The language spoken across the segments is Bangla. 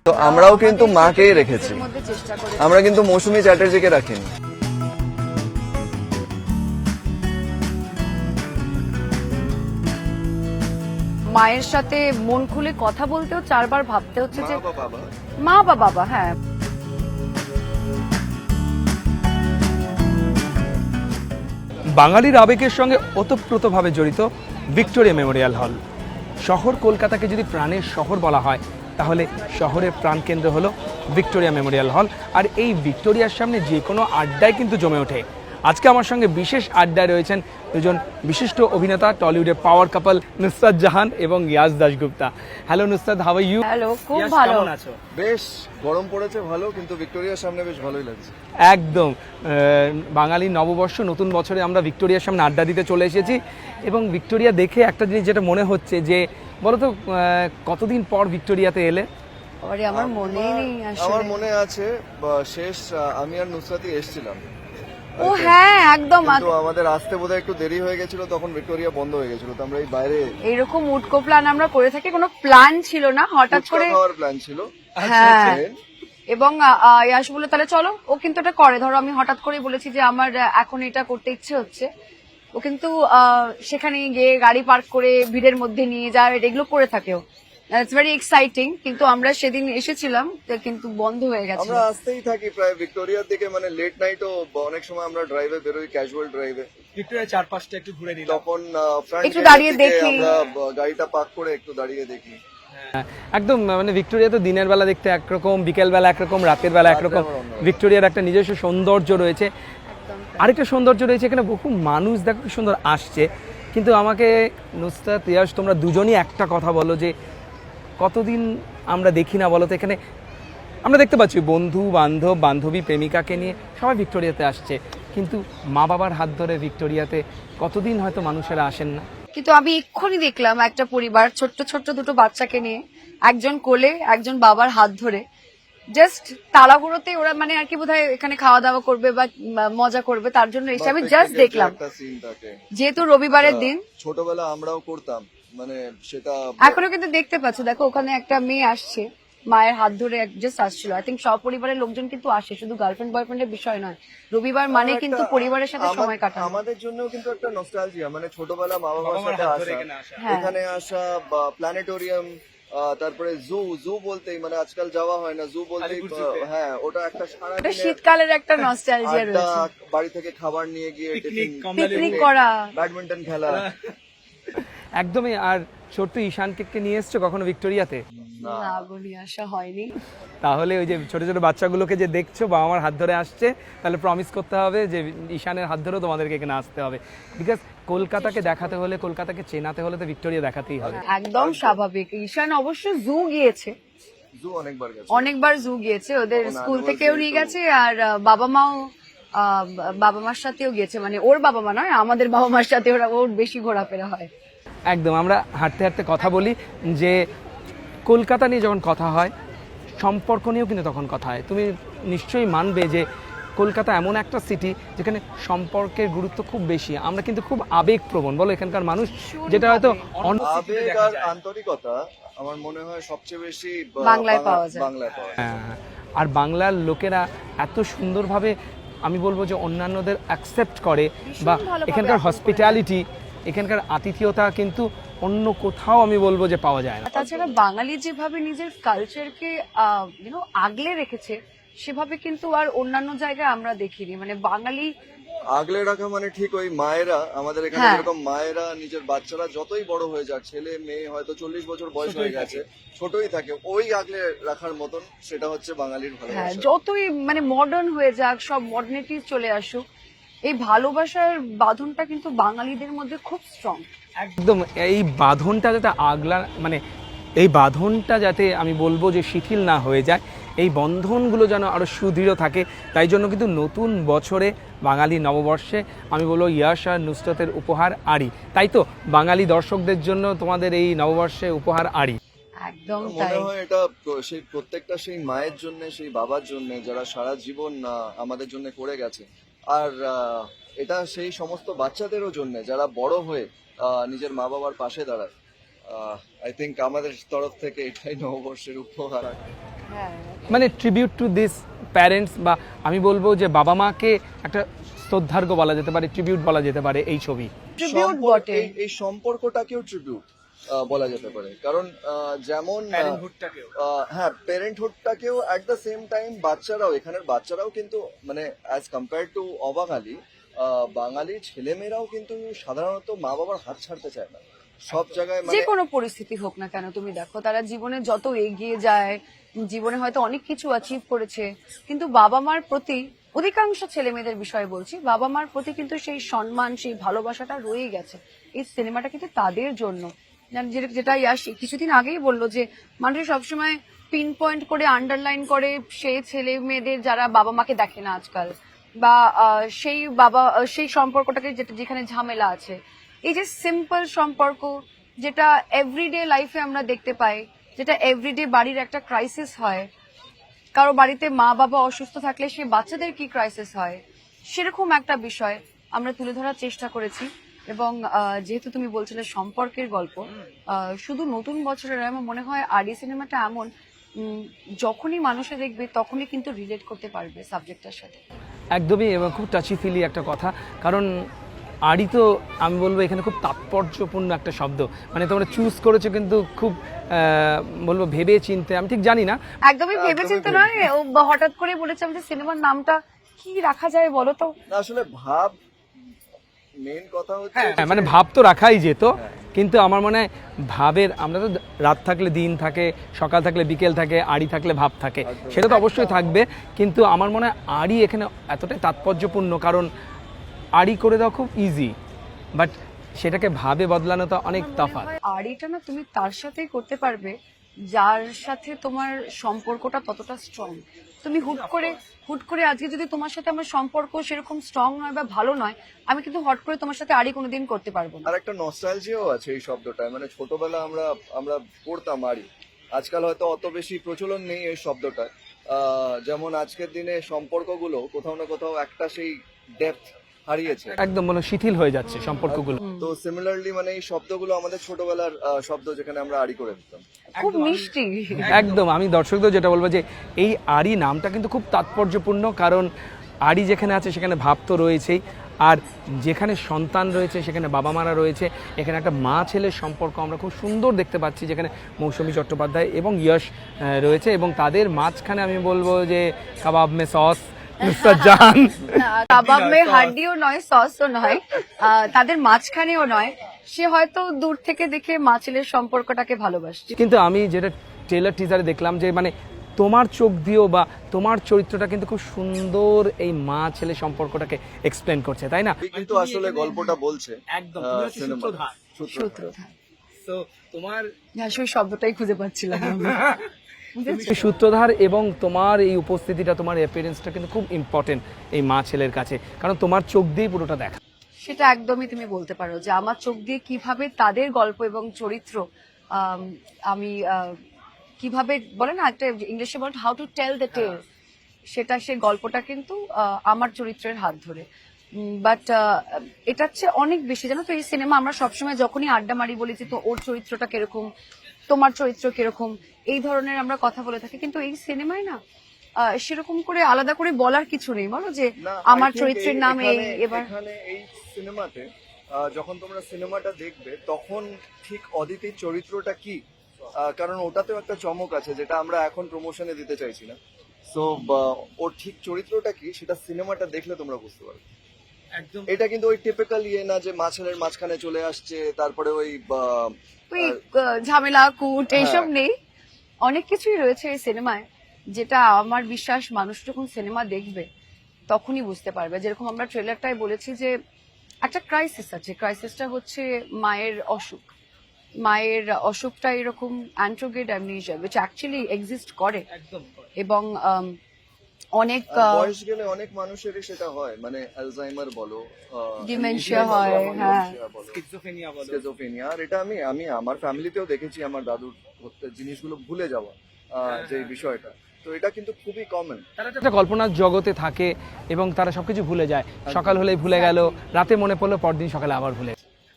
তো আমরাও কিন্তু মাকেই রেখেছি, আমরা কিন্তু মৌসুমী চ্যাটার্জিকে রাখিনি। মায়ের সাথে মন খুলে কথা বলতেও 4 বার ভাবতে হচ্ছে যে মা বা বাবা। হ্যাঁ, বাঙালির আবেগের সঙ্গে ওতপ্রোতভাবে জড়িত ভিক্টোরিয়া মেমোরিয়াল হল। শহর কলকাতাকে যদি প্রাণের শহর বলা হয় তাহলে শহরের প্রাণকেন্দ্র হলো ভিক্টোরিয়া মেমোরিয়াল হল। আর এই ভিক্টোরিয়ার সামনে যে কোনো আড্ডায় কিন্তু জমে ওঠে। আজকে আমার সঙ্গে বিশেষ আড্ডায় রয়েছেন দুজন বিশিষ্ট অভিনেতা, টলিউডের পাওয়ার কাপল নুসরাত জাহান এবং Yash Dasgupta. Hello Nusrat, how are you? Hello, খুব ভালো। বেশ গরম পড়েছে ভালো, কিন্তু ভিক্টোরিয়ার সামনে বেশ ভালোই লাগছে। একদম বাঙালি নববর্ষ, নতুন বছরে আমরা ভিক্টোরিয়ার সামনে আড্ডা দিতে চলে এসেছি। এবং ভিক্টোরিয়া দেখে একটা জিনিস যেটা মনে হচ্ছে যে, বলো তো কতদিন পর ভিক্টোরিয়াতে এলে? আমার মনেই নেই আসলে। আমার মনে আছে শেষ আমি আর নুসরাতই এসেছিলাম। ও হ্যাঁ, একদম। কিন্তু আমাদের আসতে বোধহয় একটু দেরি হয়ে গেছিল, তখন ভিক্টোরিয়া বন্ধ হয়ে গেছিল। তো আমরা এই বাইরে এইরকম উটকো প্ল্যান আমরা করে থাকি, কোনো প্ল্যান ছিল না, হঠাৎ করে খাওয়ার প্ল্যান ছিল। হ্যাঁ, এবং ইয়াশ বলে তাহলে চলো। ও কিন্তু এটা করে, ধরো আমি হঠাৎ করে বলেছি যে আমার এখন এটা করতে ইচ্ছে হচ্ছে, ও কিন্তু সেখানে গিয়ে গাড়ি পার্ক করে ভিড়ের মধ্যে নিয়ে যায়, এগুলো করে থাকে। It's very exciting. কিন্তু আমরা সেদিন এসেছিলাম কিন্তু বন্ধ হয়ে গেছে। আমরা আসতেই থাকি প্রায় ভিক্টোরিয়ার দিকে, মানে লেট নাইটও অনেক সময় আমরা ড্রাইভে বেরোই, ক্যাজুয়াল ড্রাইভে। ভিক্টোরিয়া চারপাশটা একটু ঘুরে নিলাম, তখন একটু দাঁড়িয়ে দেখি, আমরা গাড়িটা পার্ক করে একটু দাঁড়িয়ে দেখি। একদম মানে ভিক্টোরিয়া তো দিনের বেলা দেখতে একরকম, বিকেল বেলা একরকম, রাতের বেলা একরকম। ভিক্টোরিয়ার একটা নিজস্ব সৌন্দর্য রয়েছে। আরেকটা সৌন্দর্য রয়েছে, এখানে বহু মানুষ দেখো কি সুন্দর আসছে। কিন্তু আমাকে নুসরাত, ইয়াশ, তোমরা দুজনই একটা কথা বলো যে কতদিন আমরা দেখি না বলো তো, এখানে আমরা দেখতে পাচ্ছি বন্ধু বান্ধব, বান্ধবী, প্রেমিকাকে নিয়ে সবাই ভিক্টোরিয়াতে আসছে, কিন্তু মা বাবার হাত ধরে ভিক্টোরিয়াতে কতদিন হয়তো মানুষেরা আসেন না। কিন্তু আমি এক্ষুনি দেখলাম একটা পরিবার ছোট্ট ছোট্ট দুটো বাচ্চাকে নিয়ে, একজন কোলে একজন বাবার হাত ধরে, জাস্ট তাড়াহুড়োতে ওরা মানে আর কি বোধহয় এখানে খাওয়া দাওয়া করবে বা মজা করবে, তার জন্য এসে আমি জাস্ট দেখলাম। যেহেতু রবিবারের দিন, ছোটবেলা আমরাও করতাম, মানে সেটা এখনো কিন্তু দেখতে পাচ্ছ। দেখো ওখানে একটা মেয়ে আসছে, মায়ের হাত ধরে জাস্ট আসছিল। আই থিঙ্ক সব পরিবারের লোকজন কিন্তু আসে, শুধু গার্লফ্রেন্ড বয়ফ্রেন্ডের বিষয় নয়, রবিবার মানে কিন্তু পরিবারের সাথে সময় কাটানো। আমাদের জন্য কিন্তু একটা নস্টালজিয়া, মানে ছোটবেলা মা বাবার সাথে আসা, এখানে আসা, বা প্ল্যানেটোরিয়াম, তারপরে জু বলতেই, মানে আজকাল যাওয়া হয় না, জু বলতেই হ্যাঁ, ওটা একটা সারা শীতকালের একটা নস্টালজিয়া রয়েছে। বাড়ি থেকে খাবার নিয়ে গিয়ে পিকনিক করা, ব্যাডমিন্টন খেলা। একদমই। আর ছোট্ট ঈশানকে নিয়ে এসছো কখনো ভিক্টোরিয়াতে? না, নিয়ে আসা হয়নি। তাহলে ওই যে ছোট ছোট বাচ্চাগুলোকে যে দেখছো বাবা মার হাত ধরে আসছে, তাহলে প্রমিস করতে হবে যে ঈশানের হাত ধরেও তোমাদেরকে এখানে আসতে হবে। বিকজ কলকাতাকে দেখাতে হলে, কলকাতাকে চেনাতে হলে তো ভিক্টোরিয়া দেখাতেই হবে। একদম স্বাভাবিক। ঈশান অবশ্য জু গিয়েছে, জু অনেকবার গেছে, অনেকবার জু গিয়েছে, ওদের স্কুল থেকেও নিয়ে গেছে, আর বাবা মাও বাবা মার সাথেও গিয়েছে, মানে ওর বাবা মা নয়, আমাদের বাবা মার সাথে ওর বেশি ঘোরাফেরা হয়। একদম। আমরা হাঁটতে হাঁটতে কথা বলি যে কলকাতা নিয়ে যখন কথা হয়, সম্পর্ক নিয়েও কিন্তু তখন কথা হয়। তুমি নিশ্চয়ই মানবে যে কলকাতা এমন একটা সিটি যেখানে সম্পর্কের গুরুত্ব খুব বেশি। আমরা কিন্তু খুব আবেগপ্রবণ, বলো এখানকার মানুষ, যেটা হয়তো আবেগ আর আন্তরিকতা আমার মনে হয় সবচেয়ে বেশি বাংলায় পাওয়া যায়। হ্যাঁ, আর বাংলার লোকেরা এত সুন্দরভাবে, আমি বলবো যে অন্যান্যদের অ্যাকসেপ্ট করে, বা এখানকার হসপিটালিটি, এখানকার আতিথেয়তা কিন্তু অন্য কোথাও আমি বলবো যে পাওয়া যায় না। তাছাড়া বাঙালি যেভাবে নিজের কালচারকে আগলে রেখেছে, সেভাবে কিন্তু আর অন্যান্য জায়গায় আমরা দেখিনি। মানে বাঙালি আগলে রাখা মানে ঠিক ওই মায়েরা, আমাদের এখানে যেরকম মায়েরা নিজের বাচ্চারা যতই বড় হয়ে যাক, ছেলে মেয়ে হয়তো 40 বছর বয়স হয়ে গেছে, ছোটই থাকে, ওই আগলে রাখার মতন, সেটা হচ্ছে বাঙালির ভালোবাসা। যতই মানে মডার্ন হয়ে যাক, সব মডার্নিটি চলে আসুক, এই ভালোবাসার বাঁধনটা কিন্তু বাঙালিদের মধ্যে খুব স্ট্রং। একদম। এই বাঁধনটা যাতে মানে এই বাঁধনটা যাতে আমি বলবো যে শিথিল না হয়ে যায়, এই বন্ধনগুলো যেন আরো সুদৃঢ় থাকে, তাই জন্য কিন্তু নতুন বছরে, বাঙালি নববর্ষে আমি বলবো ইয়াশ আর নুসরাতের উপহার আড়ি। তাই তো বাঙালি দর্শকদের জন্য তোমাদের এই নববর্ষে উপহার আড়ি। একদম মনে হয় এটা সেই প্রত্যেকটা সেই মায়ের জন্য, সেই বাবার জন্য, যারা সারা জীবন আমাদের জন্য করে গেছে। আর এটা সেই সমস্ত বাচ্চাদেরও জন্য যারা বড় হয়ে নিজের মা বাবার পাশে দাঁড়ায়। আই থিঙ্ক আমাদের তরফ থেকে এটাই নববর্ষের উপহার। হ্যাঁ মানে ট্রিবিউট টু দিস প্যারেন্টস, বা আমি বলবো যে বাবা মাকে একটা শ্রদ্ধার্ঘ বলা যেতে পারে, ট্রিবিউট বলা যেতে পারে এই ছবি। ট্রিবিউট বটে। এই সম্পর্কটাকেও ট্রিবিউট বলা যেতে পারে, কারণ যেমন হ্যাঁ প্যারেন্টহুডটাকেও অ্যাট দ্য সেম টাইম বাচ্চারাও, এখানের বাচ্চারাও কিন্তু মানে অ্যাজ কম্পেয়ার টু অবাঙালি, বাঙালি ছেলেমেয়েরাও কিন্তু সাধারণত মা বাবার হাত ছাড়তে চায় না সব জায়গায়। যে মানে কোনো পরিস্থিতি হোক না কেন তুমি দেখো, তারা জীবনে যত এগিয়ে যায়, জীবনে হয়তো অনেক কিছু অ্যাচিভ করেছে, কিন্তু বাবা মার প্রতি, অধিকাংশ ছেলে মেয়েদের বিষয়ে বলছি, বাবা মার প্রতি কিন্তু সেই সম্মান, সেই ভালোবাসাটা রয়ে গেছে। এই সিনেমাটা কিন্তু তাদের জন্য, যেটা ইয়াশ কিছুদিন আগেই বললো যে মানুষ সবসময় পিন পয়েন্ট করে আন্ডারলাইন করে সেই ছেলে মেয়েদের যারা বাবা মাকে দেখে না আজকাল, বা সেই সম্পর্কটাকে যেখানে ঝামেলা আছে। এই যে সিম্পল সম্পর্ক যেটা এভরিডে লাইফে আমরা দেখতে পাই, যেটা এভরিডে বাড়ির একটা ক্রাইসিস হয়, কারো বাড়িতে মা বাবা অসুস্থ থাকলে সে বাচ্চাদের কি ক্রাইসিস হয়, সেরকম একটা বিষয় আমরা তুলে ধরার চেষ্টা করেছি। এবং যেহেতু তুমি বলছিলে সম্পর্কের গল্প, শুধু নতুন বছরের আমার মনে হয় আরই সিনেমাটা এমন, যখনই মানুষে দেখবে তখনই কিন্তু রিলেট করতে পারবে সাবজেক্টটার সাথে। একদমই, এবং খুব টাচি ফিলি একটা কথা, কারণ আড়ি তো আমি বলবো এখানে খুব তাৎপর্যপূর্ণ একটা শব্দ, মানে তোমরা চুজ করেছো কিন্তু খুব বলবো ভেবে চিনতে, আমি ঠিক জানি না। একদমই ভেবেচিন্তে নয়, ও হঠাৎ করে বলেছে আমাদের সিনেমার নামটা কি রাখা যায় বলো তো। না আসলে ভাব মেইন কথা হচ্ছে হ্যাঁ, মানে ভাব তো রাখাই যেত, কিন্তু আমার মনে হয় ভাবের, আমরা তো রাত থাকলে দিন থাকে, সকাল থাকলে বিকেল থাকে, আড়ি থাকলে ভাব থাকে, সেটা তো অবশ্যই থাকবে, কিন্তু আমার মনে হয় আড়ি এখানে এতটাই তাৎপর্যপূর্ণ, কারণ আড়ি করে দেওয়া খুব ইজি, বাট সেটাকে ভাবে বদলানো তো অনেক তফাৎ। আড়িটা না তুমি তার সাথেই করতে পারবে যার সাথে তোমার সম্পর্কটা ততটা স্ট্রং। তুমি হুট করে আজকে যদি তোমার সাথে আমার সম্পর্ক সেরকম স্ট্রং নয় বা ভালো নয়, আমি কিন্তু হট করে তোমার সাথে আড়ি কোনোদিন করতে পারবো না। আর একটা নস্টালজিয়াও আছে এই শব্দটায়, মানে ছোটবেলা আমরা পড়তাম আড়ি, আজকাল হয়তো অত বেশি প্রচলন নেই এই শব্দটা। যেমন আজকের দিনে সম্পর্কগুলো কোথাও না কোথাও একটা সেই ডেপথ হারিয়েছে, একদম মনে শিথিল হয়ে যাচ্ছে সম্পর্কগুলো। তো সিমিলারলি মানে এই শব্দগুলো আমাদের ছোটবেলার শব্দ, যেখানে আমরা আড়ি করে দিতাম। খুব মিষ্টি। একদম, আমি দর্শকদের যেটা বলবো যে এই আড়ি নামটা কিন্তু খুব তাৎপর্যপূর্ণ, কারণ আড়ি যেখানে আছে সেখানে ভাব তো রয়েছেই, আর যেখানে সন্তান রয়েছে সেখানে বাবা মারা রয়েছে, এখানে একটা মা ছেলের সম্পর্ক আমরা খুব সুন্দর দেখতে পাচ্ছি, যেখানে মৌসুমী চট্টোপাধ্যায় এবং ইয়শ রয়েছে, এবং তাদের মাঝখানে আমি বলবো যে কাবাব মে সস নুসরাত জাহান, কাবাব মে হাড্ডিও নয়, সসও নয়, তাদের মাঝখানেও নয়, সে হয়তো দূর থেকে দেখে মা ছেলের সম্পর্কটাকে ভালোবাসছে। কিন্তু আমি যেটা ট্রেলার টিজারে দেখলাম যে মানে তোমার চোখ দিয়েও বা তোমার চরিত্রটা কিন্তু খুব সুন্দর এই মা ছেলে সম্পর্কটাকে এক্সপ্লেন করছে, তাই না? কিন্তু আসলে গল্পটা বলছে একদম সূত্রধার। তো তোমার সেই শব্দটাই খুঁজে পাচ্ছিলাম আমি। সূত্রধার এবং তোমার এই উপস্থিতিটা, তোমার অ্যাপিয়ারেন্সটা কিন্তু খুব ইম্পর্টেন্ট এই মা ছেলের কাছে, কারণ তোমার চোখ দিয়ে পুরোটা দেখা। সেটা একদমই তুমি বলতে পারো যে আমার চোখ দিয়ে কিভাবে তাদের গল্প এবং চরিত্র আমি কিভাবে বলে না একটা ইংলিশে বলে হাউ টু টেল দ্য টেল, সেটা সেই গল্পটা কিন্তু আমার চরিত্রের হাত ধরে। বাট এটা হচ্ছে অনেক বেশি, জানো তো এই সিনেমা আমরা সবসময় যখনই আড্ডা মারি বলি যে তো ওর চরিত্রটা কিরকম, তোমার চরিত্র কিরকম, এই ধরনের আমরা কথা বলে থাকি, কিন্তু এই সিনেমায় না সেরকম করে আলাদা করে বলার কিছু নেই, বলো যে আমার চরিত্রের নাম এই। এবার এখানে এই সিনেমাতে যখন তোমরা সিনেমাটা দেখবে তখন ঠিক অদিতির চরিত্রটা কি, কারণ ওটাতেও একটা চমক আছে যেটা আমরা এখন প্রমোশনে দিতে চাইছি না, সো ওর ঠিক চরিত্রটা কি সেটা সিনেমাটা দেখলে তোমরা বুঝতে পারবে। এটা কিন্তু ওই টিপিক্যাল ইয়ে না যে মাছের মাঝখানে চলে আসছে, তারপরে ওই ঝামেলা কুট এইসব নেই, অনেক কিছুই রয়েছে এই সিনেমায়, যেটা আমার বিশ্বাস মানুষ যখন সিনেমা দেখবে তখনই বুঝতে পারবে। যেরকম আমরা ট্রেলারটাই বলেছি যে একটা ক্রাইসিস আছে, ক্রাইসিসটা হচ্ছে মায়ের অসুখ। মায়ের অসুখটা এরকম অ্যান্ট্রোগেড অ্যামনেশিয়া, which actually exist করে, এবং অনেক বয়স গেলে অনেক মানুষেরই সেটা হয়, মানে অ্যালজাইমার বলো, ডিমেনশিয়া হয়, হ্যাঁ, স্কিজোফ্রেনিয়া। আর এটা আমি আমার ফ্যামিলিতেও দেখেছি, আমার দাদুর জিনিসগুলো ভুলে যাওয়া যে বিষয়টা, তো এটা কিন্তু খুবই কমন। তারা একটা কল্পনার জগতে থাকে এবং তারা সবকিছু ভুলে যায়, সকাল হলেই ভুলে গেল, রাতে মনে পড়লো পরদিন সকালে আবার ভুলে।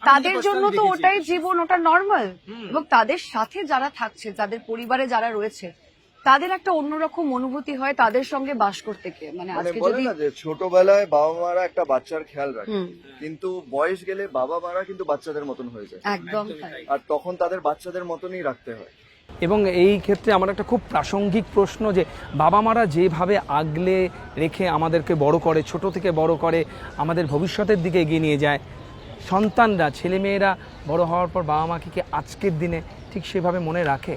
তাদের জন্য তো ওটাই জীবন, ওটা নর্মাল। এবং তাদের সাথে যারা থাকছে, যাদের পরিবারে যারা রয়েছে, তাদের একটা অন্যরকম অনুভূতি হয় তাদের সঙ্গে বাস করতে গিয়ে। মানে মানে আজকে বলে যদি না যে ছোটবেলায় বাবা মারা একটা বাচ্চার খেয়াল রাখে, কিন্তু বয়স গেলে বাবা মারা কিন্তু বাচ্চাদের মতন হয়ে যায়, একদম তাই। আর তখন তাদের বাচ্চাদের মতনই রাখতে হয়। এবং এই ক্ষেত্রে আমার একটা খুব প্রাসঙ্গিক প্রশ্ন, যে বাবা মারা যেভাবে আগলে রেখে আমাদেরকে বড় করে, ছোট থেকে বড় করে আমাদের ভবিষ্যতের দিকে এগিয়ে নিয়ে যায়, সন্তানরা, ছেলেমেয়েরা বড় হওয়ার পর বাবা মাকে কি আজকের দিনে ঠিক সেভাবে মনে রাখে?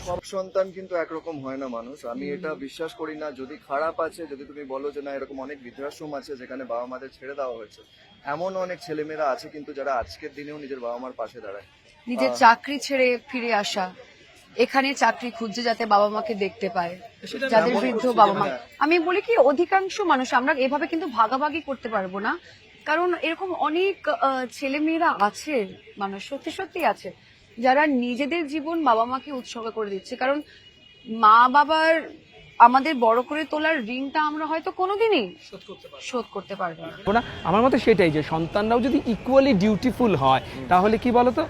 সব সন্তান কিন্তু একরকম হয় না মানুষ, আমি এটা বিশ্বাস করি না। যদি খারাপ আছে, যদি তুমি বলো যে না এরকম অনেক বৃদ্ধাশ্রম আছে যেখানে বাবা মাদের ছেড়ে দেওয়া হয়েছে, এমন অনেক ছেলেমেয়েরা আছে কিন্তু যারা আজকের দিনেও নিজের বাবা মার পাশে দাঁড়ায়। নিজের চাকরি ছেড়ে ফিরে আসা, এখানে চাকরি খুঁজছে যাতে বাবা মাকে দেখতে পায়, যাদের বৃদ্ধ বাবা মা। আমি বলি কি, অধিকাংশ মানুষ, আমরা এভাবে কিন্তু ভাগাভাগি করতে পারবো না, কারণ এরকম অনেক ছেলে মেয়েরা আছে, মানুষ সত্যি সত্যি আছে, যারা নিজেদের জীবন বাবা মাকে উৎসর্গ করে দিচ্ছে। কারণ মা বাবার আমাদের বড় করে তোলার ঋণটা আমরা হয়তো কোনোদিনই শোধ করতে পারবো না। ওরা, আমার মতে সেটাই, যে সন্তানরাও যদি ইকুয়ালি ডিউটিফুল হয়, তাহলে কি বলতো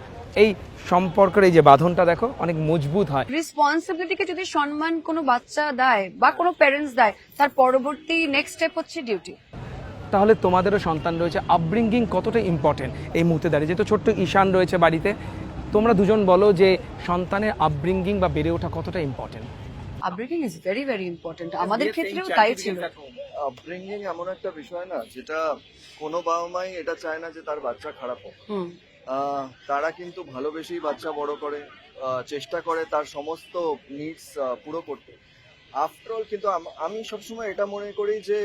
এই সম্পর্কের এই যে বাঁধনটা দেখো অনেক মজবুত হয়। রেসপন্সিবিলিটিকে যদি সম্মান কোনো বাচ্চা দেয় বা কোনো প্যারেন্টস দেয়, তার পরবর্তী নেক্সট স্টেপ হচ্ছে ডিউটি। তাহলে তোমাদেরও সন্তান রয়েছে, আপব্রিঙ্গিং কতটা ইম্পর্টেন্ট এই মুহূর্তে দাঁড়িয়ে? যেহেতু ছোট্ট ঈশান রয়েছে বাড়িতে, তোমরা দুজন বলো যে সন্তানের আপব্রিঙ্গিং বা বেড়ে ওঠা কতটা important? Upbringing is very very important. আমাদের ক্ষেত্রেও তাই ছিল। আপব্রিঙ্গিং এমন একটা বিষয় না যেটা কোনো বাবা মাই এটা চায় না যে তার বাচ্চা খারাপ হোক। তারা কিন্তু ভালোবেসেই বাচ্চা বড় করে, চেষ্টা করে তার সমস্ত নিডস পুরো করতে। আফটার অল কিন্তু আমি সবসময় এটা মনে করি যে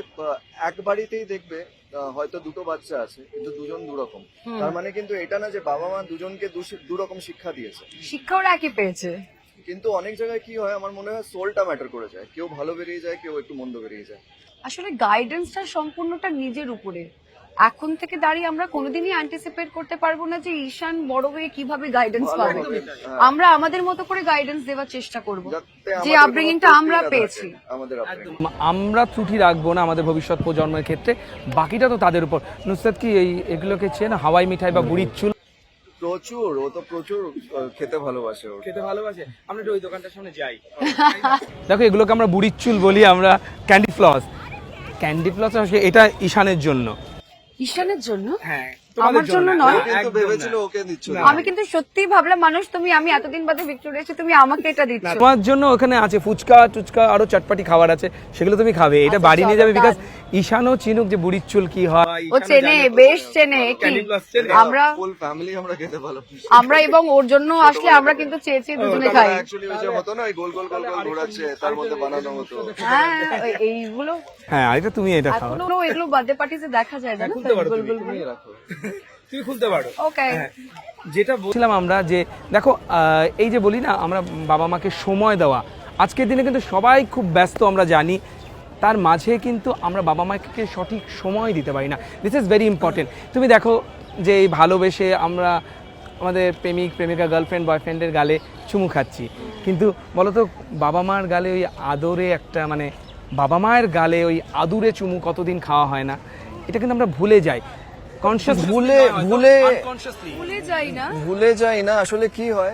এক বাড়িতেই দেখবে হয়তো দুটো বাচ্চা আছে কিন্তু দুজন দুরকম, তার মানে কিন্তু এটা না যে বাবা মা দুজনকে দুরকম শিক্ষা দিয়েছে, শিক্ষা ওরা একই পেয়েছে। কিন্তু অনেক জায়গায় কি হয় আমার মনে হয় সোলটা ম্যাটার করে যায়, কেউ ভালো বেরিয়ে যায়, কেউ একটু মন্দ বেরিয়ে যায়। আসলে গাইডেন্সটা সম্পূর্ণটা নিজের উপরে। এখন থেকে দাঁড়িয়ে আমরা কোনোদিনই অ্যান্টিসিপেট করতে পারবো না যে ঈশান বড় হয়ে কিভাবে গাইডেন্স পাবে। আমরা আমাদের মতো করে গাইডেন্স দেওয়ার চেষ্টা করব, যে আপব্রিঙ্গিংটা আমরা পেয়েছি। আমরা ত্রুটি রাখবো না আমাদের ভবিষ্যৎ প্রজন্মের ক্ষেত্রে, বাকিটা তো তাদের উপর। নুসরাত কি এগুলোকে চেনে, হাওয়াই মিঠাই বা বুড়ির চুল? প্রচুর, ও তো প্রচুর খেতে ভালোবাসে। আমরা ওই দোকানটার সামনে যাই। দেখো এগুলোকে আমরা বুড়ির চুল বলি, আমরা ক্যান্ডি ফ্লস। ক্যান্ডি ফ্লস এটা ঈশানের জন্য। ঈশানের জন্য? হ্যাঁ, আমার জন্য নয়। ভেবেছিল ওকে দিচ্ছ। আমি কিন্তু সত্যিই ভাবলাম মানুষ, আমি এতদিন বাদে ভিক্টোরিয়া এসে তুমি আমাকে এটা দিচ্ছ। তোমার জন্য ওখানে আছে ফুচকা টুচকা, আরো চটপাটি খাবার আছে, সেগুলো তুমি খাবে। এটা বাড়ি নিয়ে যাবে, বিকজ ঈশানও চিনুক যে বুড়ির চুল কি হয়। ও চেনে, বেশ চেনে। কি আমরা ফুল ফ্যামিলি আমরা খেতে ভালোবাসি। আমরা এবং ওর জন্য আসলে আমরা কিন্তু চেয়েছি দুজনে খাই। অ্যাকচুয়ালি ওই যে হতো না ওই গোল গোল গোল গোল ঘোরাচ্ছে, তার মধ্যে বানানো হতো। হ্যাঁ, এইগুলো হ্যাঁ, এটা তুমি এটা খাও। এখনো এগুলো বার্থডে পার্টিতে দেখা যায় না। তুমি রাখো, তুমি খুলতে পারো। ওকে, যেটা বলছিলাম আমরা, যে দেখো এই যে বলি না আমরা বাবা মাকে সময় দেওয়া, আজকের দিনে কিন্তু সবাই খুব ব্যস্ত আমরা জানি, তার মাঝে কিন্তু আমরা বাবা মাকে সঠিক সময় দিতে পারি না। This is very important. তুমি দেখো যে এই ভালোবেসে আমরা আমাদের প্রেমিক প্রেমিকা, গার্লফ্রেন্ড বয়ফ্রেন্ডের গালে চুমু খাচ্ছি, কিন্তু বলতো বাবা মার গালে ওই আদরে একটা, মানে বাবা মায়ের গালে ওই আদুরে চুমু কতদিন খাওয়া হয় না, এটা কিন্তু আমরা ভুলে যাই। ভুলে যাই না। আসলে কি হয়,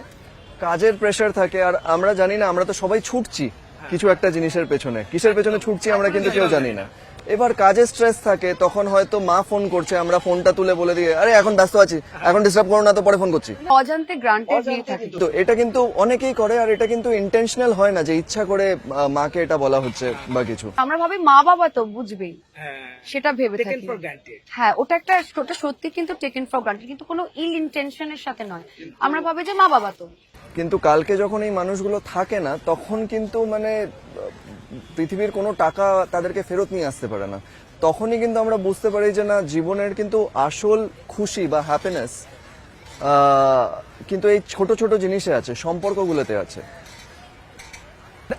কাজের প্রেসার থাকে, আর আমরা জানি না, আমরা তো সবাই ছুটছি কিছু একটা জিনিসের পেছনে, কিসের পেছনে ছুটছি আমরা কিন্তু কেউ জানি না। এবার কাজের স্ট্রেস থাকে, তখন হয়তো মা ফোন করছে, আমরা ফোনটা তুলে বলে দিয়ে আরে এখন ব্যস্ত আছি, এখন ডিস্টার্ব করো না, তো পরে ফোন করছি। অজান্তে গ্রান্টেড দিয়ে থাকে। তো এটা কিন্তু অনেকেই করে, আর এটা কিন্তু ইন্টেনশনাল হয় না যে ইচ্ছা করে মাকে এটা বলা হচ্ছে বা কিছু। আমরা ভাবি মা বাবা তো বুঝবেই, সেটা ভেবে থাকি। হ্যাঁ, ওটা সত্যি কিন্তু টেকেন ফর গ্রান্টেড, কিন্তু কোনো ইল ইন্টেনশনের সাথে নয়। আমরা ভাবি যে মা বাবা তো। কিন্তু কালকে যখন এই মানুষগুলো থাকে না, তখন কিন্তু মানে পৃথিবীর কোনো টাকা তাদেরকে ফেরত নিয়ে আসতে পারে না। তখনই কিন্তু আমরা বুঝতে পারি যে না, জীবনের কিন্তু আসল খুশি বা হ্যাপিনেস কিন্তু এই ছোট ছোট জিনিসে আছে, সম্পর্কগুলোতে আছে।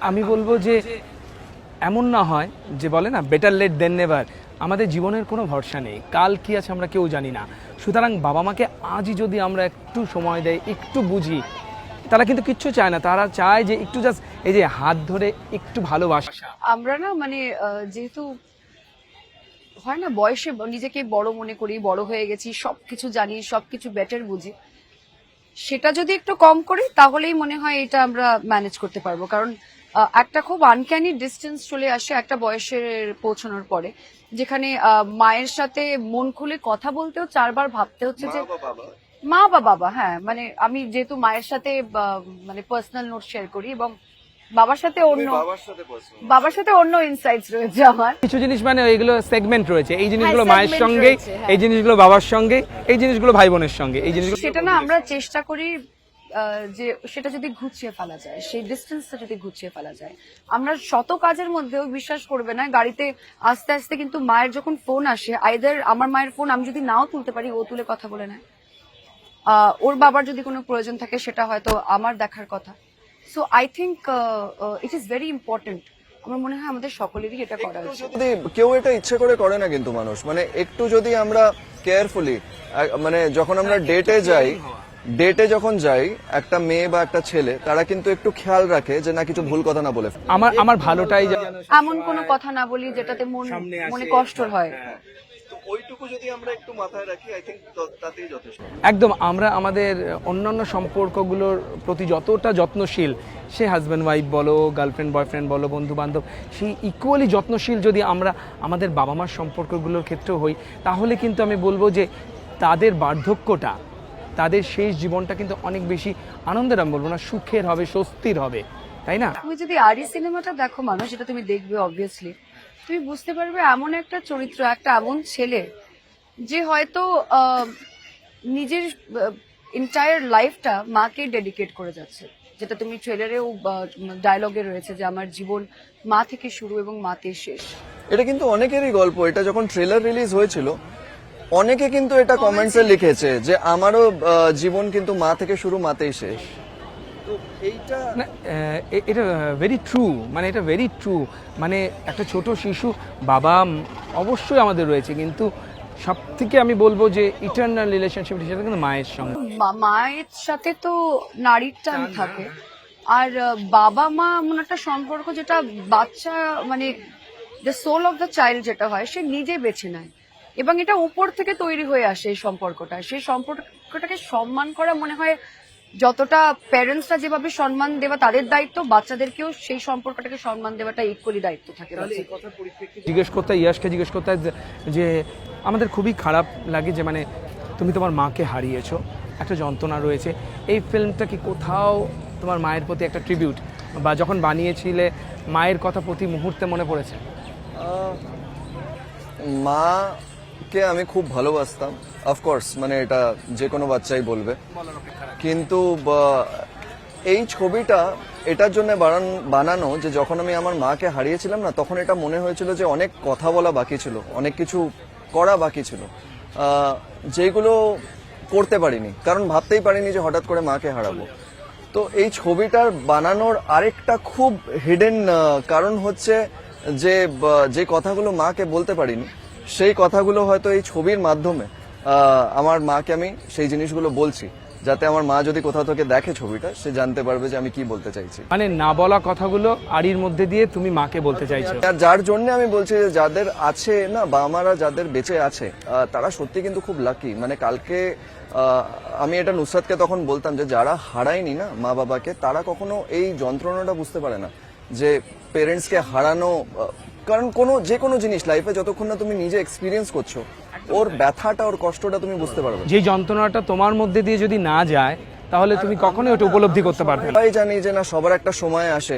আমি বলবো যে এমন না হয় যে বলে না বেটার লেট দেন নেভার। আমাদের জীবনের কোনো ভরসা নেই, কাল কি আছে আমরা কেউ জানি না। সুতরাং বাবা মাকে আজই যদি আমরা একটু সময় দেই, একটু বুঝি, তারা কিন্তু কিচ্ছু চায় না, তারা চায় যে একটু জাস্ট এই যে হাত ধরে একটু ভালোবাসা। আমরা না মানে যেহেতু হয় না বয়সে নিজেকে বড় মনে করি, বড় হয়ে গেছি, সবকিছু জানি, সবকিছু বেটার বুঝি, সেটা যদি একটু কম করি তাহলেই মনে হয় এটা আমরা ম্যানেজ করতে পারবো। কারণ একটা খুব আনক্যানি ডিস্টেন্স চলে আসে একটা বয়সের পৌঁছানোর পরে, যেখানে মায়ের সাথে মন খুলে কথা বলতেও 4 বার ভাবতে হচ্ছে যে মা বা বাবা, হ্যাঁ মানে আমি যেহেতু মায়ের সাথে মানে পার্সোনাল নোট শেয়ার করি এবং বাবার সাথে বাবার সাথে অন্য ইনসাইটস রয়েছে আমার। কিছু জিনিস মানে এইগুলো সেগমেন্ট রয়েছে, এই জিনিসগুলো হ্যাঁ, মায়ের segment সঙ্গে, রয়েছে, হ্যাঁ। এই জিনিসগুলো বাবার সঙ্গে, এই জিনিসগুলো ভাই বোনের সঙ্গে, এই জিনিসগুলো সেটা না আমরা চেষ্টা করি যে সেটা যদি ঘুচিয়ে ফেলা যায়, সেই ডিস্টেন্সটা যদি ঘুচিয়ে ফেলা যায়। আমরা শত কাজের মধ্যেও বিশ্বাস করবে না, গাড়িতে আস্তে আস্তে কিন্তু মায়ের যখন ফোন আসে, আইদার আমার মায়ের ফোন আমি যদি নাও তুলতে পারি, ও তুলে কথা বলে নেয়। ওর বাবার যদি কোনো প্রয়োজন থাকে সেটা হয়তো আমার দেখার কথা। So I think it is very important. আমার মনে হয় আমাদের সকলেরই এটা করা উচিত। যদি কেউ এটা ইচ্ছে করে করে না কিন্তু মানুষ, মানে একটু যদি আমরা কেয়ারফুলি, মানে যখন আমরা ডেটে যখন যাই একটা মেয়ে বা একটা ছেলে, তারা কিন্তু একটু খেয়াল রাখে যে না কিছু ভুল কথা না বলে। আমার ভালোটাই এমন কোনো কথা না বলি যেটাতে মনে কষ্ট হয়। তো ওইটুকু যদি আমরা একটু মাথায় রাখি, আই থিঙ্ক তাতেই যথেষ্ট। একদম আমরা আমাদের অন্যান্য সম্পর্কগুলোর প্রতি যতটা যত্নশীল, সে হাজব্যান্ড ওয়াইফ বলো, গার্লফ্রেন্ড বয়ফ্রেন্ড বলো, বন্ধু বান্ধব, সেই ইকুয়ালি যত্নশীল যদি আমরা আমাদের বাবা মার সম্পর্কগুলোর ক্ষেত্রেও হই, তাহলে কিন্তু আমি বলবো যে তাদের বার্ধক্যটা, তাদের শেষ জীবনটা কিন্তু অনেক বেশি আনন্দের, আমি বলবো না সুখের হবে, স্বস্তির হবে, তাই না? তুমি যদি আরি সিনেমাটা দেখো মানুষ, এটা তুমি দেখবে অবভিয়াসলি, তুমি বুঝতে পারবে এমন একটা চরিত্র, একটা এমন ছেলে যে হয়তো নিজের এন্টায়ার লাইফটা মাকে ডেডিকেট করে যাচ্ছে, যেটা তুমি ট্রেলারেও ডায়লগে রয়েছে যে আমার জীবন মা থেকে শুরু এবং মাতে শেষ। এটা কিন্তু অনেকেরই গল্প। এটা যখন ট্রেলার রিলিজ হয়েছিল, অনেকে কিন্তু এটা কমেন্টসে লিখেছে যে আমারও জীবন কিন্তু মা থেকে শুরু, মাতেই শেষ। তো এইটা না, এটা ভেরি ট্রু, মানে এটা ভেরি ট্রু। মানে একটা ছোট শিশু, বাবা অবশ্যই আমাদের রয়েছে, কিন্তু সব থেকে আমি বলবো যে ইটারনাল রিলেশনশিপ সেটা কিন্তু মায়ের সঙ্গে। মায়ের সাথে তো নারীর টান থাকে, আর বাবা মা এমন একটা সম্পর্ক যেটা বাচ্চা মানে the soul of the child যেটা হয়, সে নিজে বেছে নেয় এবং এটা উপর থেকে তৈরি হয়ে আসে এই সম্পর্কটা। সেই সম্পর্কটাকে সম্মান করা মনে হয় যতটা প্যারেন্টসরা যেভাবে সম্মান দেওয়া তাদের দায়িত্ব, বাচ্চাদেরকেও সেই সম্পর্কটাকে সম্মান দেওয়াটা ইকুয়ালি দায়িত্ব থাকে। জিজ্ঞেস করতে, ইয়াশকে জিজ্ঞেস করতে যে আমাদের খুবই খারাপ লাগে যে মানে তুমি তোমার মাকে হারিয়েছো, একটা যন্ত্রণা রয়েছে, এই ফিল্মটা কি কোথাও তোমার মায়ের প্রতি একটা ট্রিবিউট, বা যখন বানিয়েছিলে মায়ের কথা প্রতি মুহূর্তে মনে পড়েছে? মাকে আমি খুব ভালোবাসতাম, অফকোর্স, মানে এটা যে কোনো বাচ্চাই বলবে। কিন্তু এই ছবিটা এটার জন্য বানানো যে যখন আমি আমার মাকে হারিয়েছিলাম না, তখন এটা মনে হয়েছিল যে অনেক কথা বলা বাকি ছিল, অনেক কিছু করা বাকি ছিল, যেগুলো করতে পারিনি, কারণ ভাবতেই পারিনি যে হঠাৎ করে মাকে হারাবো। তো এই ছবিটার বানানোর আরেকটা খুব হিডেন কারণ হচ্ছে যে কথাগুলো মাকে বলতে পারিনি, সেই কথাগুলো হয়তো এই ছবির মাধ্যমে আমার মাকে আমি সেই জিনিসগুলো বলছি, যাতে আমার মা যদি কোথাও থেকে দেখে ছবিটা, সে জানতে পারবে যে আমি কি বলতে চাইছি। মানে না বলা কথাগুলো আরির মধ্যে দিয়ে তুমি মাকে বলতে চাইছো। আর যার জন্য আমি বলছি যে যাদের আছে না, বাবা মারা যাদের বেঁচে আছে, তারা সত্যি কিন্তু খুব লাকি। মানে কালকে আমি এটা নুসরাতকে তখন বলতাম যে যারা হারায়নি না মা বাবাকে, তারা কখনো এই যন্ত্রণাটা বুঝতে পারে না যে পেরেন্টসকে হারানো। কারণ যে কোনো জিনিস লাইফে যতক্ষণ না তুমি নিজে এক্সপিরিয়েন্স করছো, ওর ব্যথাটা, ওর কষ্টটা তুমি বুঝতে পারবে। যে যন্ত্রণাটা তোমার মধ্যে দিয়ে যদি না যায়, তাহলে তুমি কখনোই ওটা উপলব্ধি করতে পারবে না। সবাই জানি যে না, সবার একটা সময় আসে,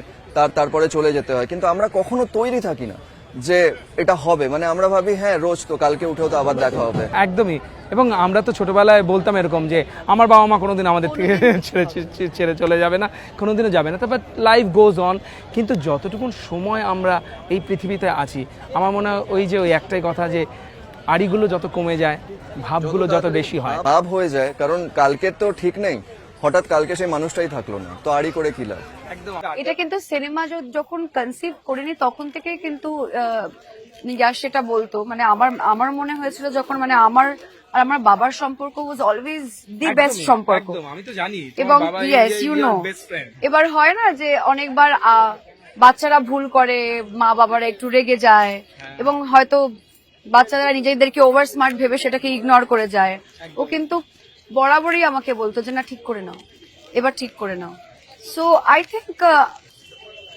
তারপরে চলে যেতে হয়, কিন্তু আমরা কখনো তৈরি থাকি না যে এটা হবে। মানে আমরা ভাবি হ্যাঁ রোজ তো, কালকে উঠেও তো আবার দেখা হবে। একদমই। এবং আমরা তো ছোটবেলায় বলতাম এরকম যে আমার বাবা মা কোনোদিন আমাদের থেকে ছেড়ে চলে যাবে না, কোনোদিনও যাবে না। তারপর লাইফ গোজ অন। কিন্তু যতটুকু সময় আমরা এই পৃথিবীতে আছি, আমার মনে হয় ওই একটাই কথা যে আড়িগুলো যত কমে যায়, ভাবগুলো যত বেশি হয়। ভাব হয়ে যায়, কারণ কালকের তো ঠিক নেই, হঠাৎ কালকে সেই মানুষটাই থাকলো না, তো আড়ি করে কি লাভ। এটা কিন্তু সিনেমা যখন কনসিভ করিনি তখন থেকে কিন্তু ইয়াশ সেটা বলতো, মানে আমার মনে হয়েছিল যখন মানে আমার আর আমার বাবার সম্পর্ক ওয়াজ অলওয়েজ দি বেস্ট সম্পর্ক। আমি তো জানি এবং ইয়েস ইউ নো, এবার হয় না যে অনেকবার বাচ্চারা ভুল করে, মা বাবারা একটু রেগে যায় এবং হয়তো বাচ্চারা নিজেদেরকে ওভার স্মার্ট ভেবে সেটাকে ইগনোর করে যায়। ও কিন্তু বরাবরই আমাকে বলতো যে না ঠিক করে নাও, এবার ঠিক করে নাও। সো আই থিঙ্ক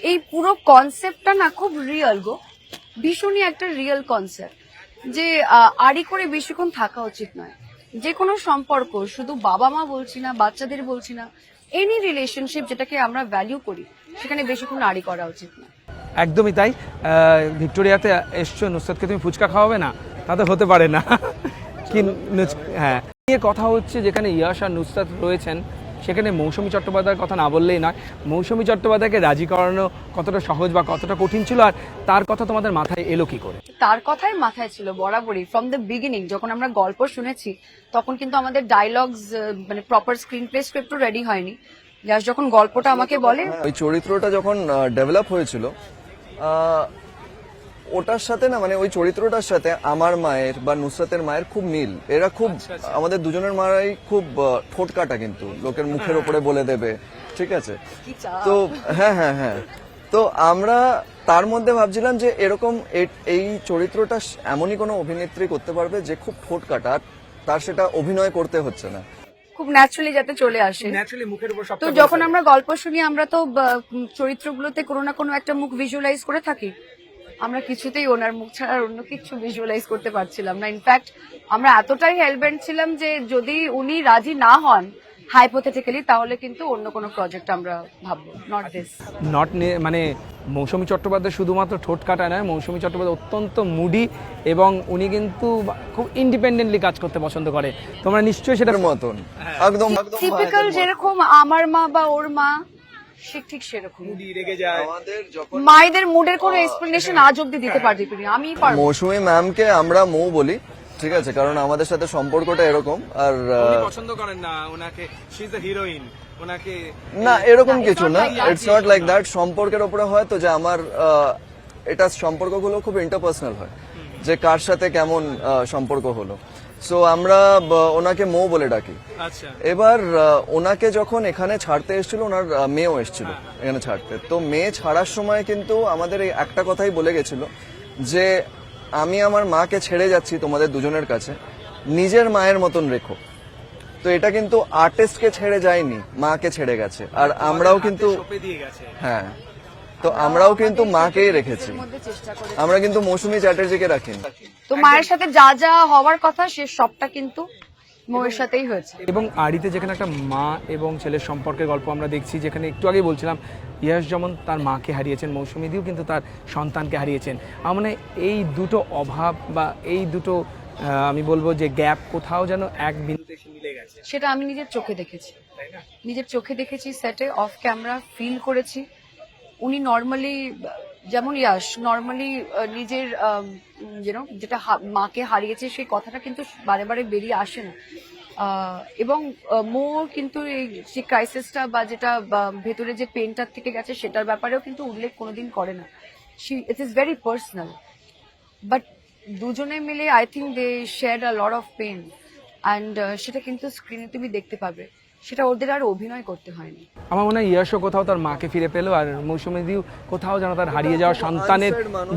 এই পুরো কনসেপ্টটা না খুব রিয়েল গো, ভীষণই একটা রিয়েল কনসেপ্ট, যে আড়ি করে বেশিক্ষণ থাকা উচিত নয়। যে কোনো সম্পর্ক, শুধু বাবা মা বলছি না, বাচ্চাদের বলছি না, এনি রিলেশনশিপ যেটাকে আমরা ভ্যালিউ করি সেখানে বেশিক্ষণ আড়ি করা উচিত না। একদমই তাই। ভিক্টোরিয়াতে এসছো, নুসরাতকে তুমি ফুচকা খাওয়াবে না, তাতে হতে পারে না। কি হ্যাঁ, নিয়ে কথা হচ্ছে যেখানে ইয়াশ আর নুসরাত রয়েছেন, সেখানে মৌসুমী চট্টোপাধ্যায়ের কথা না বললেই নয়। মৌসুমী চট্টোপাধ্যায়কে রাজি করানো কতটা সহজ বা কতটা কঠিন ছিল, আর তার কথা তোমাদের মাথায় এলো কি করে? তার কথাই মাথায় ছিল বরাবরই, ফ্রম দ্য বিগিনিং। যখন আমরা গল্প শুনেছি তখন কিন্তু আমাদের ডায়লগস মানে প্রপার স্ক্রিন প্লে স্ক্রিপ্টও রেডি হয়নি। ইয়াশ যখন গল্পটা আমাকে বলে, ওই চরিত্রটা যখন ডেভেলপ হয়েছিল, ওটার সাথে না, মানে ওই চরিত্রটার সাথে আমার মায়ের বা নুসরাতের মায়ের খুব মিল। এরা খুব, আমাদের দুজনের মারাই খুব ঠোঁট কাটা, কিন্তু লোকের মুখের ওপরে বলে দেবে, ঠিক আছে? তো হ্যাঁ হ্যাঁ হ্যাঁ, তো আমরা তার মধ্যে ভাবছিলাম যে এরকম এই চরিত্রটা এমনই কোনো অভিনেত্রী করতে পারবে যে খুব ঠোঁট কাটা, আর তার সেটা অভিনয় করতে হচ্ছে না, খুব ন্যাচারালি যাতে চলে আসে। মুখের উপর তো যখন আমরা গল্প শুনি আমরা তো চরিত্রগুলোতে কোনো না কোনো একটা মুখ ভিজুয়ালাইজ করে থাকি। আমরা কিছুতেই ওনার মুখ ছাড়া আর অন্য কিছু ভিজুয়ালাইজ করতে পারছিলাম না। ইনফ্যাক্ট আমরা এতটাই হেলবেন্ট ছিলাম যে যদি উনি রাজি না হন হাইপোথেটিক্যালি, তাহলে কিন্তু অন্য কোনো প্রজেক্ট আমরা ভাববো, নট দিস। মানে মৌসুমী চট্টোপাধ্যায় শুধুমাত্র ঠোঁট কাটা নয়, মৌসুমী চট্টোপাধ্যায় অত্যন্ত মুডি এবং উনি কিন্তু খুব ইন্ডিপেন্ডেন্টলি কাজ করতে পছন্দ করে। তোমরা নিশ্চয়ই সেটার মতন একদম টিপিক্যাল যেরকম আমার মা বা ওর মা, ঠিক সেরকম রেগে যায়। আমাদের যখন মায়েদের মুডের কোনো এক্সপ্লেনেশন আজ অব্দি দিতে পারছি না আমি। মৌসুমী ম্যামকে আমরা মৌ বলি, ঠিক আছে, কারণ আমাদের সাথে সম্পর্কটা এরকম। আর পছন্দ করেন না ওনাকে, শি ইজ দ্য হিরোইন, ওনাকে না এরকম কিছু না, ইটস নট লাইক দ্যাট। সম্পর্কের উপরে হয় তো, যে আমার এটা সম্পর্কগুলো খুব ইন্টারপার্সোনাল হয়, যে কার সাথে কেমন সম্পর্ক হলো। সো আমরা ওনাকে মৌ বলে ডাকি। আচ্ছা, এবার ওনাকে যখন এখানে ছাড়তে এসেছিল, ওনার মেয়েও এসেছিল এখানে ছাড়তে, তো মেয়ে ছাড়ার সময় কিন্তু আমাদের এই একটা কথাই বলে গেছিল যে আমি আমার মাকে ছেড়ে যাচ্ছি তোমাদের দুজনের কাছে, নিজের মায়ের মতন রেখো। তো এটা কিন্তু আর্টিস্টকে ছেড়ে যায়নি, মাকে ছেড়ে গেছে। আর আমরাও কিন্তু হ্যাঁ, তো আমরাও কিন্তু মাকেই রেখেছি, আমরা কিন্তু মৌসুমী চ্যাটার্জিকে রাখিনি। তো মায়ের সাথে যা যা হওয়ার কথা সে সবটা কিন্তু মৌয়ের সাথেই হয়েছে। এবং আড়িতে যেখানে একটা মা এবং ছেলের সম্পর্কের গল্প আমরা দেখছি, যেখানে একটু আগেই বলছিলাম ইয়াশ যেমন তার মাকে হারিয়েছেন, মৌসুমীদিও কিন্তু তার সন্তানকে হারিয়েছেন। আমার মানে এই দুটো অভাব বা এই দুটো আমি বলবো যে গ্যাপ কোথাও যেন এক বিন্দুতে এসে মিলে গেছে। সেটা আমি নিজের চোখে দেখেছি, নিজের চোখে দেখেছি, সেটে অফ ক্যামেরা ফিল করেছি। উনি নর্মালি যেমন ইয়াশ নর্মালি নিজের যেটা মাকে হারিয়েছে সেই কথাটা কিন্তু বারে বারে বেরিয়ে আসে না। এবং মোর কিন্তু এই যে ক্রাইসিসটা বা যেটা ভেতরে যে পেনটার থেকে গেছে সেটার ব্যাপারেও কিন্তু উল্লেখ কোনোদিন করে না। It is very personal, but দুজনে মিলে I think they share a lot of pain, and সেটা কিন্তু স্ক্রিনে তুমি দেখতে পাবে। সেটা ওদের আর অভিনয় করতে হয়নি। আমার মনে হয় ইয়াশও কোথাও তার মাকে ফিরে পেলো, আর মৌসুমীদিও কোথাও যেন তার হারিয়ে যাওয়া সন্তানের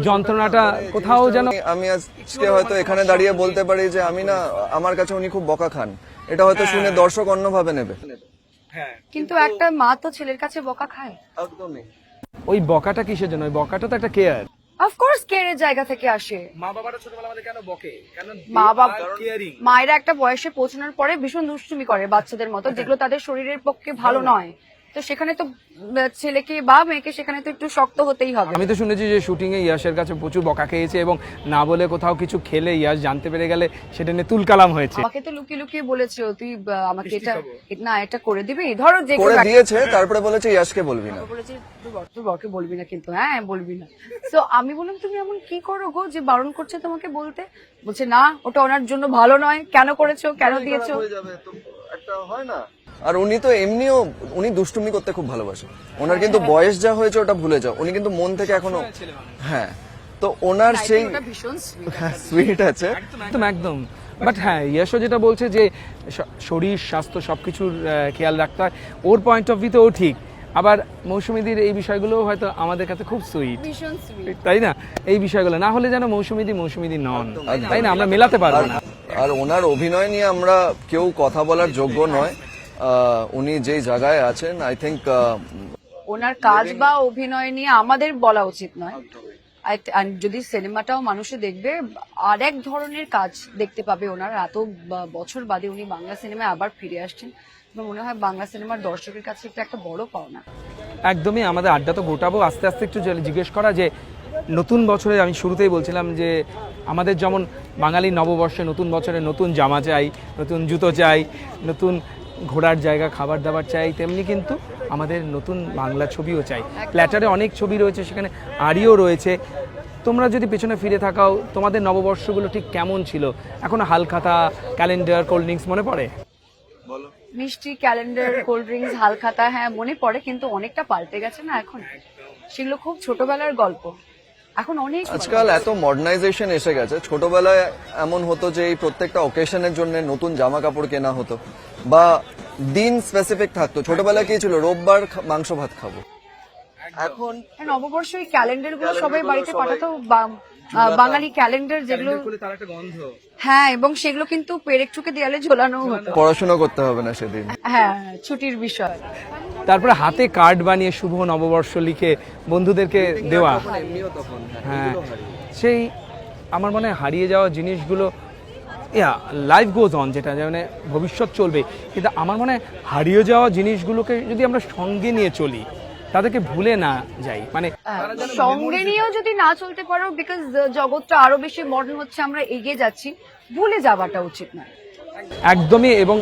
যন্ত্রণাটা কোথাও যেন। আমি আজকে হয়তো এখানে দাঁড়িয়ে বলতে পারি যে আমি না, আমার কাছে উনি খুব বকা খান, এটা হয়তো শুনে দর্শক অন্যভাবে নেবে, কিন্তু একটা মা তো ছেলের কাছে বকা খায়। একদমই। ওই বকাটা কিসের জন্য? ওই বকাটা তো একটা কেয়ার, অফকোর্স কেয়ারের জায়গা থেকে আসে। মা বাবারা ছোটবেলা আমাদের কেন বকে? কারণ মা বাবা মায়েরা একটা বয়সে পৌঁছানোর পরে ভীষণ দুষ্টুমি করে বাচ্চাদের মতো, যেগুলো তাদের শরীরের পক্ষে ভালো নয়। তো সেখানে তো ছেলেকে বা মেয়েকে সেখানে তো একটু শক্ত হতেই হবে। আমি তো শুনেছি যে শুটিং এ ইয়াশের কাছে প্রচুর বকা খেয়েছে এবং না বলে কোথাও কিছু খেলে ইয়াশ জানতে পেরে গেলে সেটা নিয়ে তুলকালাম হয়েছে। আমাকে তো লুকিয়ে লুকিয়ে বলেছে তুই আমাকে এটা করে দিবি, ধরো যে করে দিয়েছে, তারপরে বলেছে ইয়াশকে বলবি না, বলেছে তুই বরকে বলবি না, কিন্তু হ্যাঁ বলবি না। তো আমি বললাম তুমি এমন কি করো গো যে বারণ করছে তোমাকে বলতে? বলছে না ওটা ওনার জন্য ভালো নয়, কেন করেছো, কেন দিয়েছো, একটা হয় না। আর উনি তো এমনিও উনি দুষ্টুমি করতে খুব ভালোবাসে, ওনার কিন্তু বয়স যা হয়েছে ওটা ভুলে যাও, উনি কিন্তু মন থেকে এখনো হ্যাঁ, তো ওনার সেই ভীষণ সুইট আছে একদম একদম। বাট হ্যাঁ, ইয়াশও যেটা বলছে যে শরীর স্বাস্থ্য সবকিছুর খেয়াল রাখতে হয়, ওর পয়েন্ট অফ ভিউতে ও ঠিক। আবার মৌসুমীদির এই বিষয়গুলো হয়তো আমাদের কাছে খুব সুইট, ভীষণ সুইট। তাই না? এই বিষয়গুলো না হলে যেন মৌসুমীদি নন, তাই না? আমরা মেলাতে পারবো না। আর ওনার অভিনয় নিয়ে আমরা কেউ কথা বলার যোগ্য নয়। উনি যেই জায়গায় আছেন, আই থিঙ্ক ওনার কাজ বা অভিনয় নিয়ে আমাদের বলা উচিত নয়। আর যদি সিনেমাটাও মানুষে দেখবে, আর এক ধরনের কাজ দেখতে পাবে ওনার। এত বছর বাদে উনি বাংলা সিনেমায় আবার ফিরে আসছেন। আমার মনে হয় বাংলা সিনেমার দর্শকের কাছে এটা একটা বড় পাওনা। একদমই। আমাদের আড্ডা তো গোটাবো, আস্তে আস্তে একটু জিজ্ঞেস করা যে নতুন বছরে আমি শুরুতেই বলছিলাম যে আমাদের যেমন বাঙালি নববর্ষে নতুন বছরে নতুন জামা চাই, নতুন জুতো চাই, নতুন ঘোরার জায়গা, খাবার দাবার চাই, তেমনি কিন্তু আমাদের নতুন বাংলা ছবিও চাই। প্ল্যাটারে অনেক ছবি রয়েছে, সেখানে আড়িও রয়েছে। তোমরা যদি পেছনে ফিরে থাকাও, তোমাদের নববর্ষগুলো ঠিক কেমন ছিল? এখনো হালখাতা, ক্যালেন্ডার, কোল্ড ড্রিঙ্কস মনে পড়ে? বলো। মিষ্টি, ক্যালেন্ডার, কোল্ড ড্রিঙ্কস, হালখাতা, হ্যাঁ মনে পড়ে, কিন্তু অনেকটা পাল্টে গেছে না এখন। সেগুলো খুব ছোটবেলার গল্প, এখন অনেক আজকাল এত মডার্নাইজেশন এসে গেছে। ছোটবেলায় এমন হতো যে এই প্রত্যেকটা অকেশনের জন্য নতুন জামা কাপড় কেনা হতো, বা দিন স্পেসিফিক থাকতো। ছোটবেলায় কি ছিল, রোববার মাংস ভাত খাবো। এখন নববর্ষ এই ক্যালেন্ডার গুলো সবাই বাড়িতে পাঠাতো, বাঙালি ক্যালেন্ডার যেগুলো, হ্যাঁ, এবং সেগুলো কিন্তু পেরেক ঠুকে দেয়ালে ঝোলানো হতো। পড়াশোনা করতে হবে না সেদিন। হ্যাঁ, ছুটির বিষয়। তারপরে হাতে কার্ড বানিয়ে শুভ নববর্ষ লিখে বন্ধুদেরকে দেওয়া, হ্যাঁ, সেই আমার মনে হয় হারিয়ে যাওয়া জিনিসগুলো, লাইফ গোজ অন, যেটা মানে ভবিষ্যৎ চলবে, কিন্তু আমার মনে হয় হারিয়ে যাওয়া জিনিসগুলোকে যদি আমরা সঙ্গে নিয়ে চলি, তাদেরকে ভুলে না যাই, মানে সঙ্গে নিয়েও যদি না চলতে পারো, বিকজ জগৎটা আরো বেশি মডার্ন হচ্ছে, আমরা এগিয়ে যাচ্ছি, ভুলে যাওয়াটা উচিত নয়। একদমই। এবং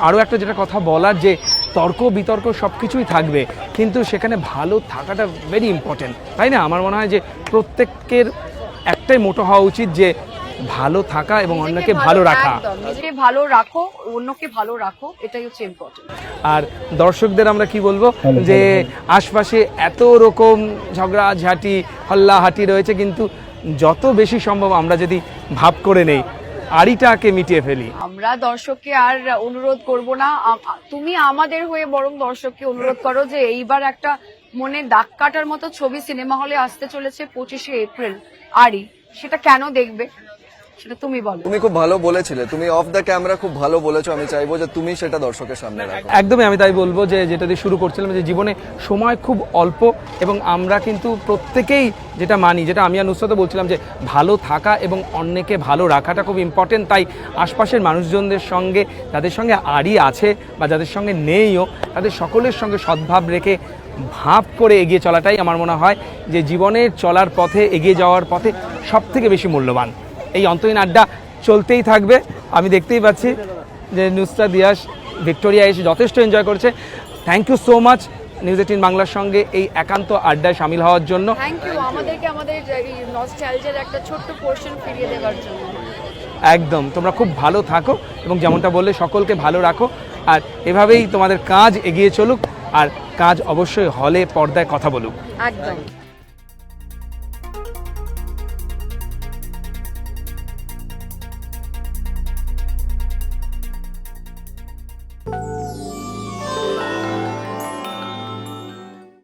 আরও একটা যেটা কথা বলার, যে তর্ক বিতর্ক সব কিছুই থাকবে, কিন্তু সেখানে ভালো থাকাটা ভেরি ইম্পর্টেন্ট, তাই না? আমার মনে হয় যে প্রত্যেকের একটাই মোটো হওয়া উচিত, যে ভালো থাকা এবং অন্যকে ভালো রাখা। নিজেকে ভালো রাখো, অন্যকে ভালো রাখো, এটাই হচ্ছে ইম্পর্টেন্ট। আর দর্শকদের আমরা কি বলবো, যে আশপাশে এত রকম ঝগড়াঝাটি, হল্লাহাটি রয়েছে, কিন্তু যত বেশি সম্ভব আমরা যদি ভাব করে নেই, আড়িটাকে মিটিয়ে ফেলি। আমরা দর্শককে আর অনুরোধ করব না, তুমি আমাদের হয়ে বরং দর্শককে অনুরোধ করো যে এইবার একটা মনে দাগ কাটার মতো ছবি সিনেমা হলে আসতে চলেছে 25শে এপ্রিল, আড়ি। সেটা কেন দেখবে, সেটা তুমি বলো। তুমি খুব ভালো বলেছিলে, তুমি অফ দ্য ক্যামেরা খুব ভালো বলেছো। আমি চাইবো যে তুমি সেটা দর্শকের সামনে রাখো। একদমই। আমি তাই বলবো যে যেটা দিয়ে শুরু করছিলাম, যে জীবনে সময় খুব অল্প, এবং আমরা কিন্তু প্রত্যেকেই যেটা মানি, যেটা আমি আর নুসরাতও বলছিলাম, যে ভালো থাকা এবং অন্যকে ভালো রাখাটা খুব ইম্পর্টেন্ট। তাই আশপাশের মানুষজনদের সঙ্গে, যাদের সঙ্গে আড়ি আছে বা যাদের সঙ্গে নেইও, তাদের সকলের সঙ্গে সদ্ভাব রেখে ভাব করে এগিয়ে চলাটাই আমার মনে হয় যে জীবনের চলার পথে, এগিয়ে যাওয়ার পথে সব থেকে বেশি মূল্যবান। এই অন্তহীন আড্ডা চলতেই থাকবে। আমি দেখতেই পাচ্ছি যে নুসরাত, ইয়াশ, ভিক্টোরিয়া এসে যথেষ্ট এনজয় করেছে। Thank you so much News 18 বাংলার সঙ্গে এই একান্ত আড্ডায় সামিল হওয়ার জন্য। থ্যাংক ইউ আমাদেরকে আমাদের এই নস্টালজিয়ার একটা ছোট্ট পোর্শন ফিরিয়ে দেওয়ার জন্য। একদম। তোমরা খুব ভালো থাকো এবং যেমনটা বললে সকলকে ভালো রাখো, আর এভাবেই তোমাদের কাজ এগিয়ে চলুক, আর কাজ অবশ্যই হলে পর্দায় কথা বলুক। একদম।